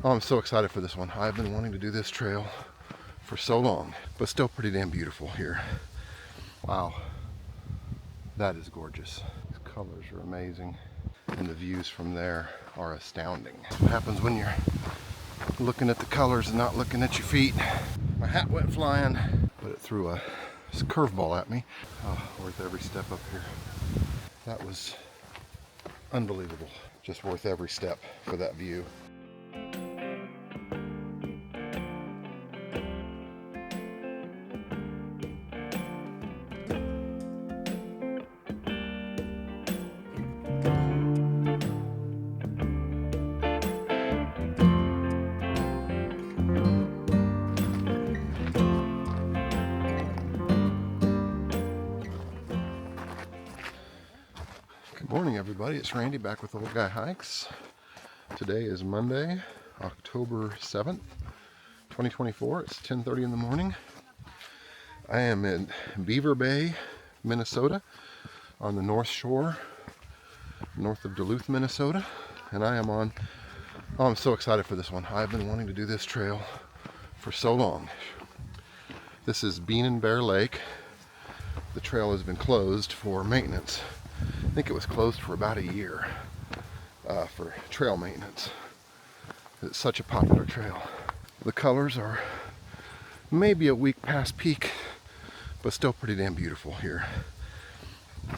Oh, I'm so excited for this one. I've been wanting to do this trail for so long, but still pretty damn beautiful here. Wow, that is gorgeous. These colors are amazing, and the views from there are astounding. That's what happens when you're looking at the colors and not looking at your feet. My hat went flying, but it threw a curveball at me. Oh, worth every step up here. That was unbelievable. Just worth every step for that view. Good morning, everybody. It's Randy back with Old Guy Hikes. Today is Monday, October 7th, 2024. It's 10:30 in the morning. I am in Beaver Bay, Minnesota, on the North Shore, north of Duluth, Minnesota. And I am on, oh, I'm so excited for this one. I've been wanting to do this trail for so long. This is Bean and Bear Lake. The trail has been closed for maintenance. I think it was closed for about a year for trail maintenance. It's such a popular trail. The colors are maybe a week past peak, but still pretty damn beautiful here.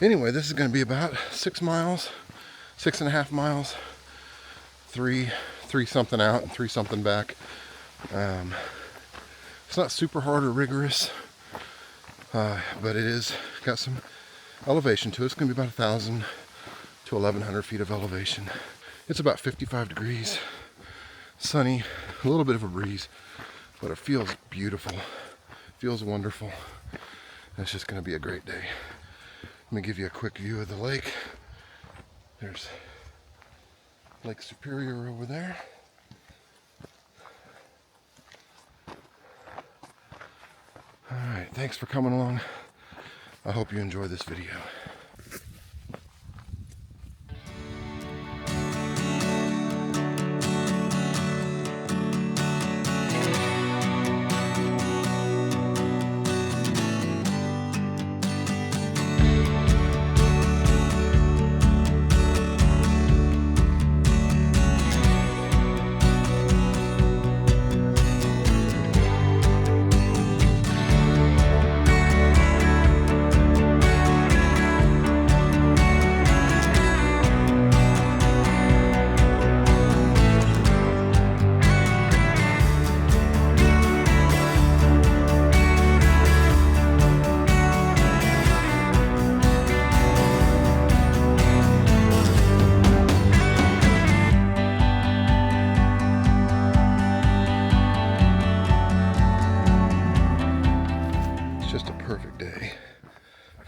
Anyway, this is going to be about 6 miles, 6.5 miles, three something out and 3 something back. It's not super hard or rigorous, but it is got some elevation to it. It's going to be about 1,000 to 1,100 feet of elevation. It's about 55 degrees, sunny, a little bit of a breeze, but it feels beautiful, feels wonderful. And it's just going to be a great day. Let me give you a quick view of the lake. There's Lake Superior over there. All right, thanks for coming along. I hope you enjoy this video. Just a perfect day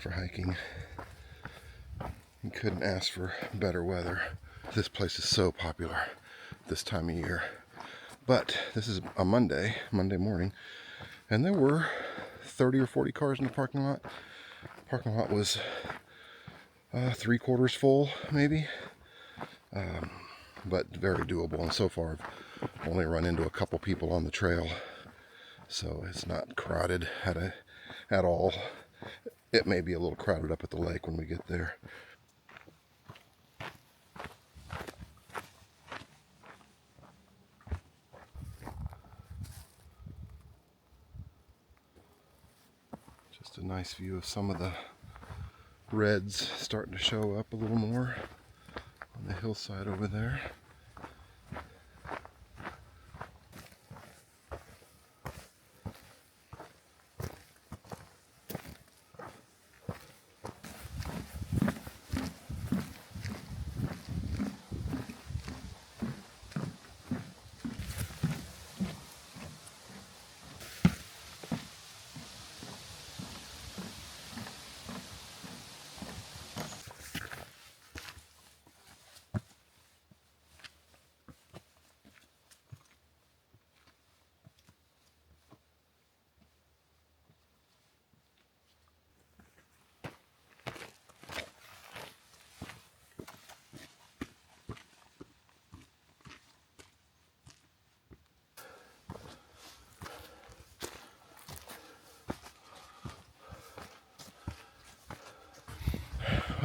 for hiking. You couldn't ask for better weather. This place is so popular this time of year. But this is a Monday morning, and there were 30 or 40 cars in the parking lot. The parking lot was 3/4 full, maybe, but very doable. And so far, I've only run into a couple people on the trail, so it's not crowded at all. It may be a little crowded up at the lake when we get there. Just a nice view of some of the reds starting to show up a little more on the hillside over there.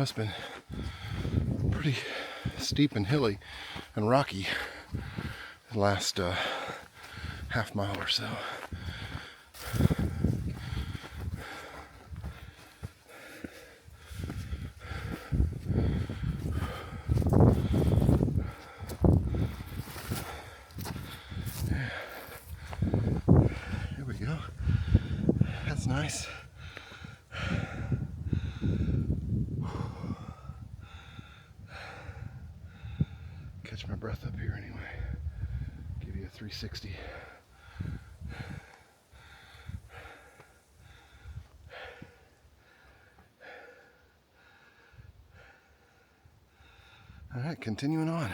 It's been pretty steep and hilly and rocky the last half mile or so. There we go. That's nice. Catch my breath up here anyway. Give you a 360. All right, continuing on.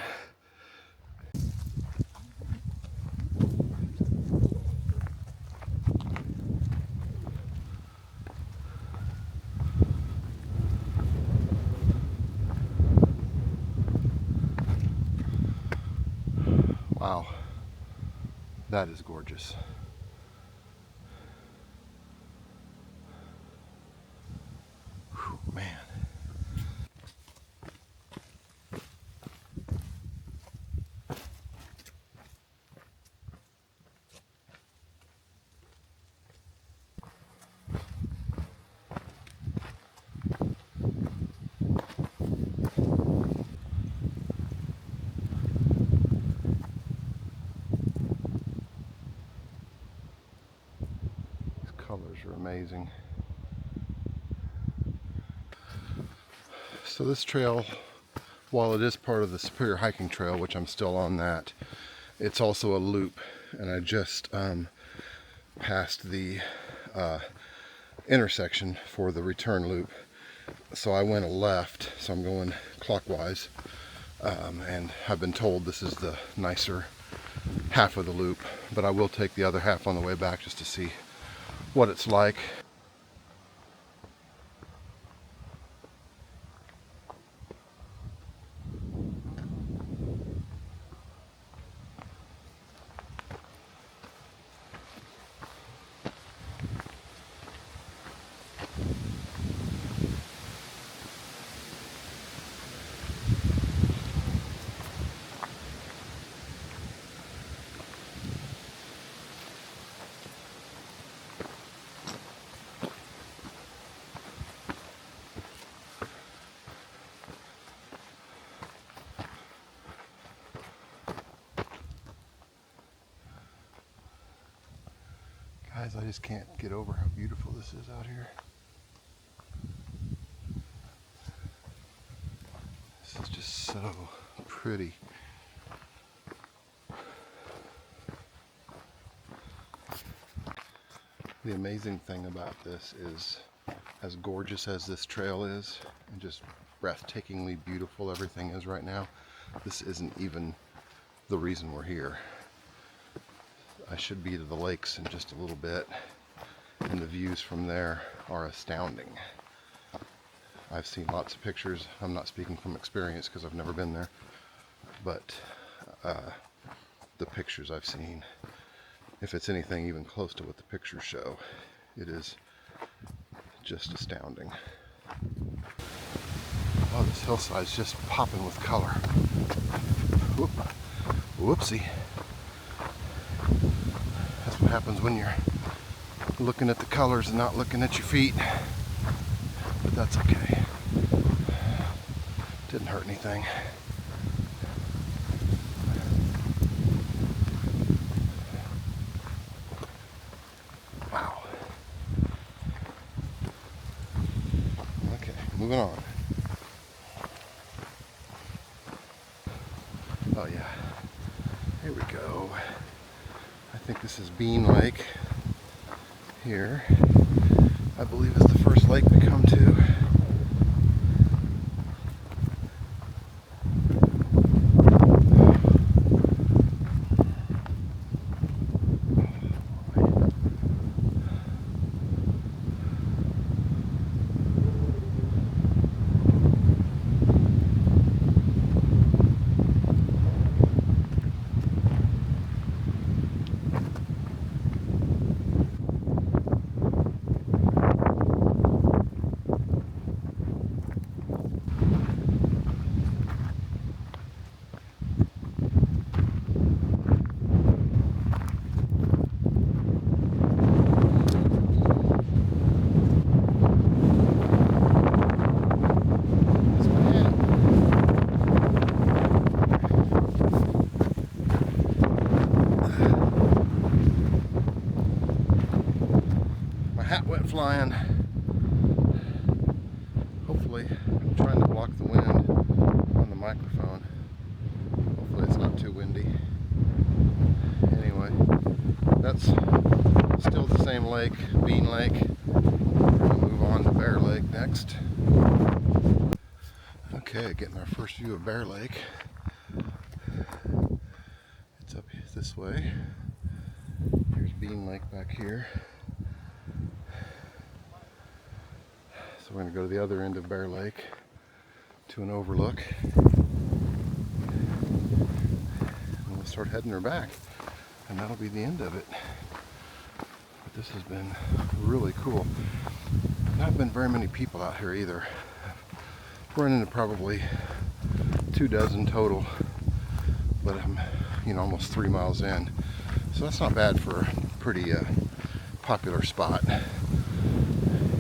Wow, that is gorgeous. Whew, man. Colors are amazing. So this trail, while it is part of the Superior Hiking Trail, which I'm still on that, it's also a loop, and I just passed the intersection for the return loop. So I went a left, so I'm going clockwise, and I've been told this is the nicer half of the loop, but I will take the other half on the way back just to see what it's like. Guys, I just can't get over how beautiful this is out here. This is just so pretty. The amazing thing about this is, as gorgeous as this trail is, and just breathtakingly beautiful everything is right now, this isn't even the reason we're here. I should be to the lakes in just a little bit, and the views from there are astounding. I've seen lots of pictures. I'm not speaking from experience because I've never been there, but the pictures I've seen, if it's anything even close to what the pictures show, it is just astounding. Oh, this hillside's just popping with color. Whoop. Whoopsie. That's what happens when you're looking at the colors and not looking at your feet. But that's okay. Didn't hurt anything. Wow. Okay, moving on. Oh yeah. Here we go. I think this is Bean Lake here. I believe it's the first lake we come to. hat went flying. Hopefully, I'm trying to block the wind on the microphone. Hopefully it's not too windy. Anyway, that's still the same lake, Bean Lake. We'll move on to Bear Lake next. Okay, getting our first view of Bear Lake. It's up this way. Here's Bean Lake back here. So we're going to go to the other end of Bear Lake to an overlook. And we'll start heading her back. And that'll be the end of it. But this has been really cool. Not been very many people out here either. We're into probably 24 total, but I'm, almost 3 miles in. So that's not bad for a pretty popular spot.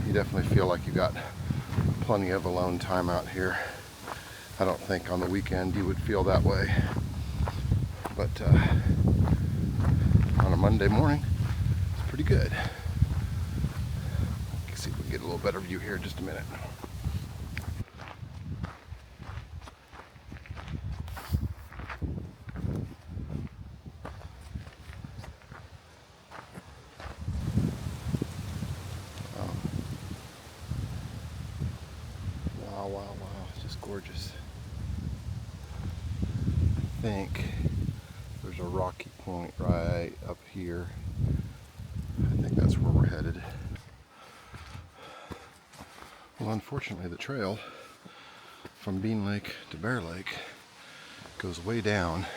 You definitely feel like you got plenty of alone time out here. I don't think on the weekend you would feel that way, but on a Monday morning, it's pretty good. Let's see if we can get a little better view here in just a minute. Wow, it's just gorgeous. I think there's a rocky point right up here. I think that's where we're headed. Well, unfortunately, the trail from Bean Lake to Bear Lake goes way down,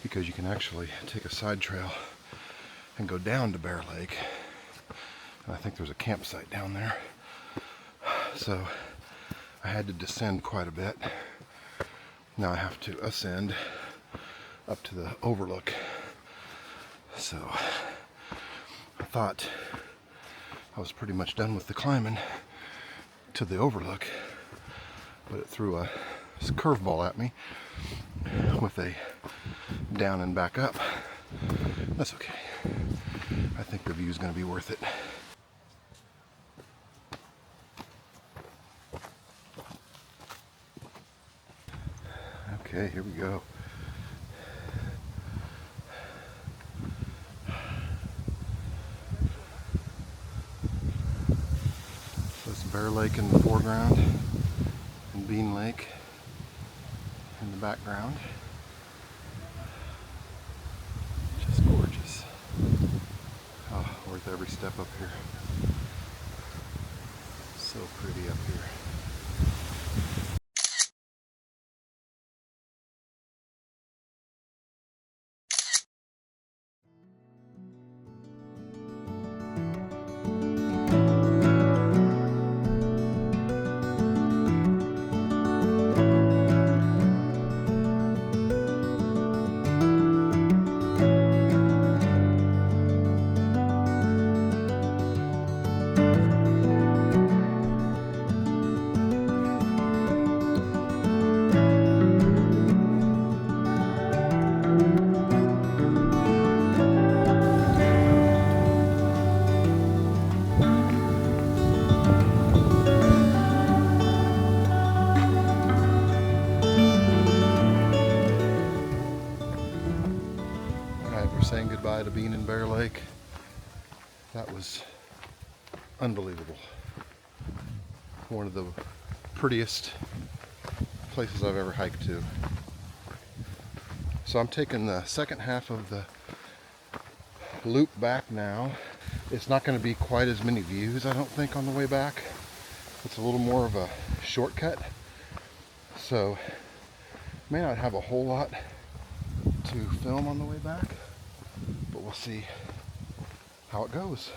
because you can actually take a side trail and go down to Bear Lake. And I think there's a campsite down there. So I had to descend quite a bit. Now I have to ascend up to the overlook. So I thought I was pretty much done with the climbing to the overlook, but it threw a curveball at me with a down and back up. That's okay. I think the view is going to be worth it. Okay, here we go. So it's Bear Lake in the foreground and Bean Lake in the background. Just gorgeous. Oh, worth every step up here. So pretty up here. Saying goodbye to Bean and Bear Lake. That was unbelievable. One of the prettiest places I've ever hiked to. So I'm taking the second half of the loop back now. It's not going to be quite as many views, I don't think, on the way back. It's a little more of a shortcut. So may not have a whole lot to film on the way back. But we'll see how it goes.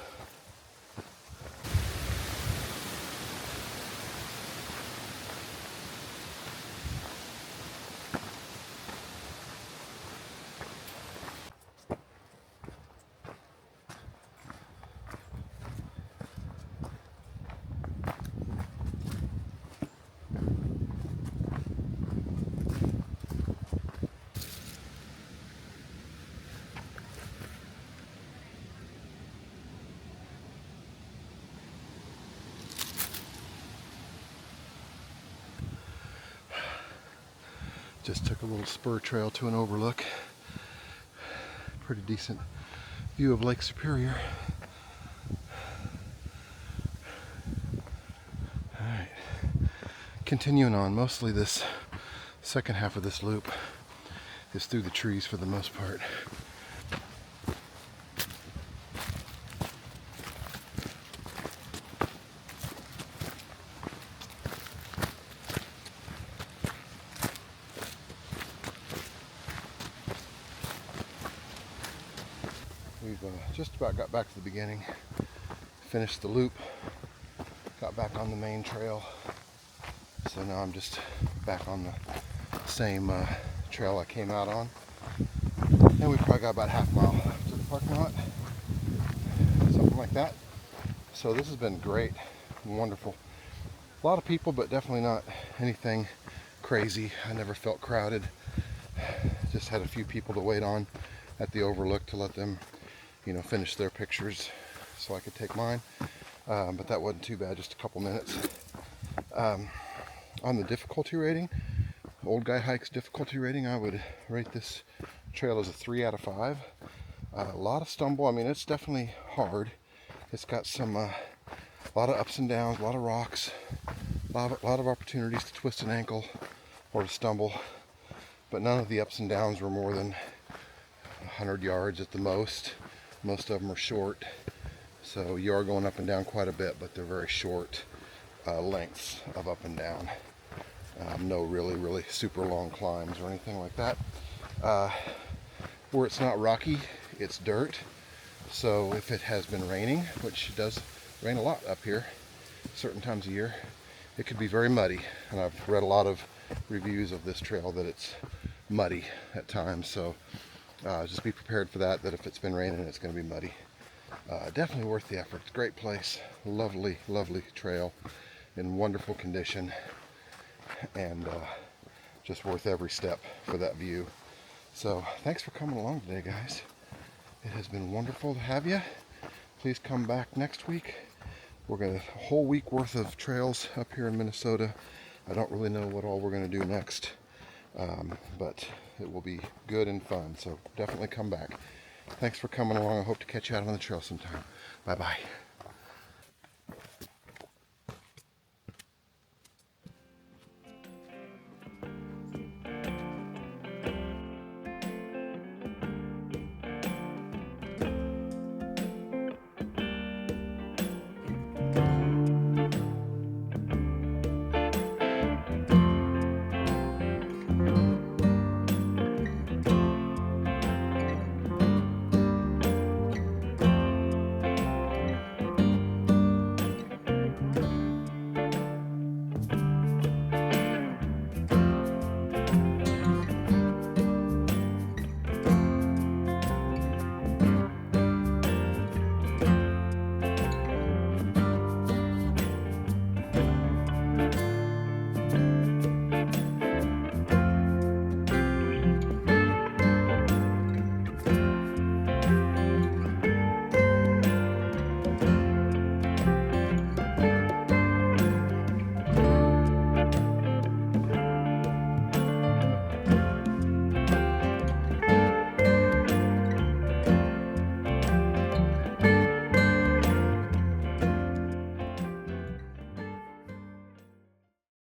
Just took a little spur trail to an overlook. Pretty decent view of Lake Superior. Alright, continuing on, mostly this second half of this loop is through the trees for the most part. We've just about got back to the beginning, finished the loop, got back on the main trail. So now I'm just back on the same trail I came out on. And we probably got about half a mile to the parking lot, something like that. So this has been great, wonderful. A lot of people, but definitely not anything crazy. I never felt crowded. Just had a few people to wait on at the overlook to let them, finish their pictures so I could take mine. But that wasn't too bad, just a couple minutes. On the difficulty rating, Old Guy Hikes difficulty rating, I would rate this trail as a 3 out of 5. A lot of stumble. I mean, it's definitely hard. It's got some, a lot of ups and downs, a lot of rocks, a lot of opportunities to twist an ankle or to stumble. But none of the ups and downs were more than 100 yards at the most. Most of them are short. So you are going up and down quite a bit, but they're very short lengths of up and down. No really super long climbs or anything like that. Where it's not rocky, it's dirt. So if it has been raining, which it does rain a lot up here, certain times of year, it could be very muddy. And I've read a lot of reviews of this trail that it's muddy at times. So just be prepared for that if it's been raining, it's going to be muddy. Definitely worth the effort. Great place. Lovely trail in wonderful condition. And just worth every step for that view. So thanks for coming along today, guys. It has been wonderful to have you. Please come back next week. We're going to a whole week worth of trails up here in Minnesota. I don't really know what all we're going to do next, but it will be good and fun. So definitely come back. Thanks for coming along. I hope to catch you out on the trail sometime. Bye-bye.